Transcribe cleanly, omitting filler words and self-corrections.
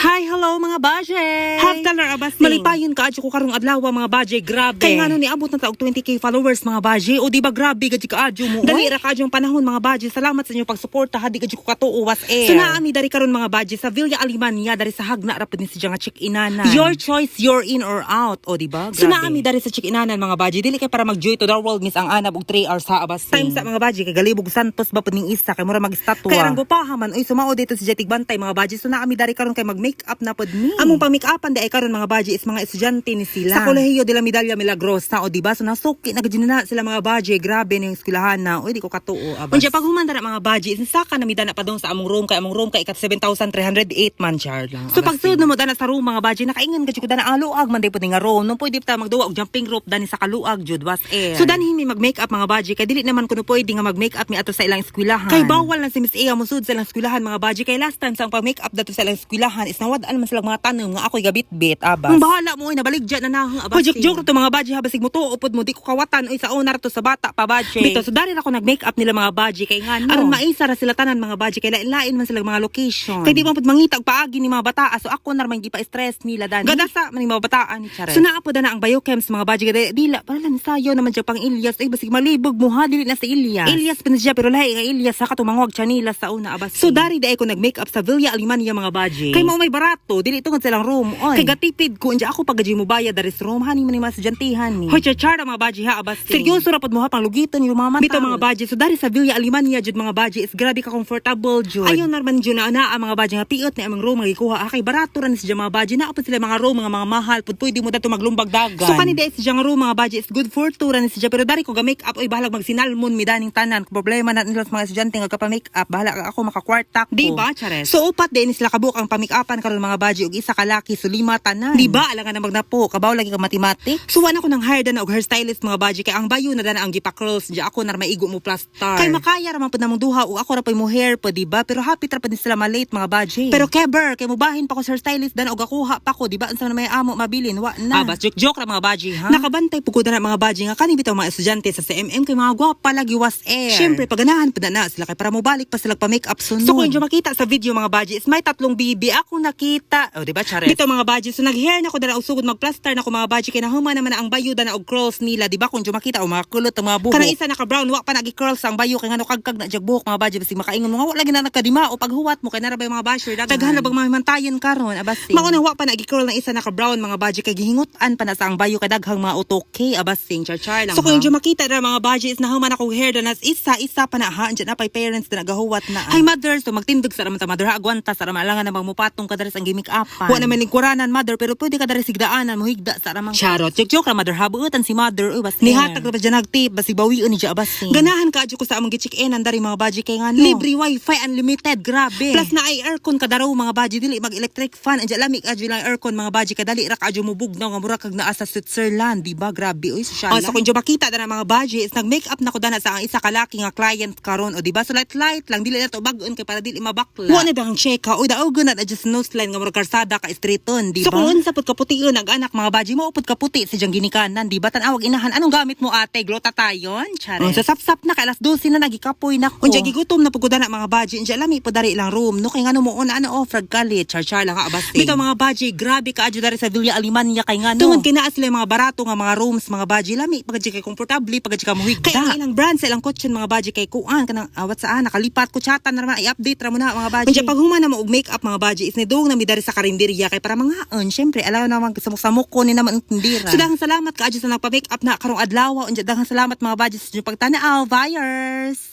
Hi, hello mga baje. Half dollar abasing. Malipayon ka adyo ko karong adlaw mga baje, grabe. Kay ngano ni abot na taog 20k followers mga baje. O di ba grabe gadyo ka adyo mo. Dali ra ka adyong panahon mga baje. Salamat sa inyong pagsuporta hadi gadyo ko katuo was air. So naami dari karon mga baje sa Villa Alimania dari sa Hagna ra pud ni siya nga check-inanan. Your choice, you're in or out. O di ba? So naami dari sa check-inanan mga baje. Dili kay para mag-joy to the world miss ang anab og 3 hours sa abasing. Time sa mga baje kay galibog Santos ba pud ning isa kay mura mag-estatwa. Kay rang gupahaman oy sumao dito si Jetig Bantay mga baje. So naami dari karon kay mag-makeup na pud ni. Among pang-make-upan di ay karon mga baje is mga estudyante ni sila. Sa Kolehiyo de la Medalla Milagrosa o di ba so nasuki na gid na sila mga baje. Grabe ning eskwelahan na. Oy di ko katuo abas. Unya pag humanda na mga baje is saka na midana pa dong sa among room kay kat 7,308 man char lang. So pag sud na mo dana sa room mga baje nakaingan gid ko dana aluag man day pud nga room. No pwede ta magduwa og jumping rope dani sa kaluag jud was air. So danhi mi mag-makeup mga baje kay dili naman kuno pwede nga mag-makeup mi ato sa ilang eskwelahan. Kay bawal na si Miss Ea musud sa ilang eskwelahan mga baje kay last time sa pag-makeup dato sa ilang eskwelahan is nawad-an man sila mga tanong nga ako'y gabit-bit abas. Ang bahala mo nabaligya na nahang abas. Joke to mga baje habasig mo to upod mo di ko kawatan oy sa owner to sa bata pa baje. Bito so dari ako nag-makeup nila mga baje kay ngano. Aron maisa ra sila tanan mga baje kay lain-lain man sila mga location. Kay di man pud mangitag paagi ni mga bata so ako na man gipa-stress nila dani. Gadasa man mga bataan ni Chares. So naa po na ang biochems mga baje kay dila para lang sayo naman siya pang Ilyas ay basig malibog mo ha dili na sa Ilyas. Ilyas pin siya pero lahi nga Ilyas sa katumangog chanila sa una abas. So dari di ko nag-makeup sa Villa Alimania mga baje. Kay mao may barato dili tungod silang room oy. Kay gatipid ko unja ako pagaji mo bayad dari sa room hani man ni masadyantihan ni. Hoy char mga baje ha abas. Seryoso ra pud mo ha pang lugiton yung mga mata. Bito mga baje so dari sa Villa Alimania jud mga baje is grabe ka comfortable jud. Ayon narman jud na ang mga baje nga piot ni among room magikuha kay barato ra ni sa mga baje na pud sila mga room mga mahal pud pwede mo dato maglumbag dagan. So kani dai sa room mga baje is good for tour ni siya pero dari ko ga make up oy bahalag magsinalmon mi daning tanan problema na nila mga estudyante nga ka make up bahala ako makakwarta ko. Di ba Chares? So upat din sila kabuk ang pa-make-upan karon mga baje og isa ka laki so lima tanan. Di ba alangan na magnapo kabaw lagi ka mathematics. Suwan ako ng hire na og hairstylist mga baje kay ang bayo na dana ang gipa curls di ako na maigo mo plaster. Kay makaya ra man pud namong duha og ako ra pay mo hair pa di ba pero happy ra pud sila malate mga baje. Pero keber kay mobahin pa ko sa hairstylist dan og akuha pa ko di ba unsa na may amo mabilin wa na. Abas joke ra mga baje ha. Nakabantay pud ko na mga baje nga kani bitaw mga estudyante sa CMM kay mga gwapa lagi was air. Syempre paganahan pud na sila kay para mobalik pa sila pa makeup sunod. So kung inyo makita sa video mga baje is may tatlong bibi ako nakita. O di ba Chares? Dito mga baje so nag-hair na ko dala og sugod mag-plaster na ko mga baje kay nahuman naman ang bayo na og curls nila di ba kung inyo makita o mga kulot o mga buhok. Kanang isa naka brown wa pa nagi curls ang bayo kay ngano kagkag na jag buhok mga baje basi makaingon mga wa lagi na nakadima o paghuwat mo kay narabay mga basher daghan na bang mahimantayan karon abasing. Mao na wa pa nagi curl na isa naka brown mga baje kay gihingutan pa na sa ang bayo kay daghang mga utoke abasing char lang. So kung inyo makita ra mga baje is nahuman ako hair na isa pa na ha andyan na pay parents na nagahuwat na. Ay mother so magtindog sa raman ta mother ha agwanta sa raman alangan na magmupatong ka diri sa gimik apan. Wa naman ning kuranan mother pero pwede ka diri sigdaanan mo higda sa ramang. Charot joke ra mother habuutan si mother uy bas. Nihatag ra ba dyan nagtip basi bawion ni ja abasing. Ganahan ka adyo ko sa among gi-check-in andari mga baje kay ngano. Libre wifi unlimited grabe. Plus na ay aircon kadaraw mga baje dili mag electric fan andya lamig adyo lang aircon mga baje kadali ra ka adyo mo bugnaw nga mura kag naa sa Switzerland di ba grabe uy social. So kung makita dana mga baje is nag-make up na ko dana sa ang isa ka laki nga client karon o di ba so light lang dili na to bag-on kay para dili mabakla. Wa na bang check ha uy daog na adjust nose line nga mura karsada ka straighton di ba. So kung unsa pud kaputiyon ang anak mga baje mo upod kaputi si jang ginikanan di ba tan-awag inahan anong gamit mo ate glotatayon Chares. So sapsap na kay alas 12 na nagikapoy na ko. Unja gigutom na pud na mga baje unja lami pud dari lang room no kay ngano mo una ano offer galit char lang ha abas. Bitaw mga baje grabe ka adyo dari sa Villa Alimania kay ngano. Tungod kay naa sila mga barato nga mga rooms mga baje lami pagadi kay komportable pagadi ka muhigda. Kay ang ilang brand sa ilang kotsen mga baje kay kuan kanang awat saan nakalipat ko chatan na naman i-update ra mo na mga baje. Unja pag human na mo og makeup mga baje is nidong na mi dari sa karinderya kay para mangaon syempre alaw na mag samok ko ni naman tindira. So daghang salamat ka adyo sa nagpa-makeup na karong adlaw unja daghang salamat mga baje sa inyong pagtanaw buyers.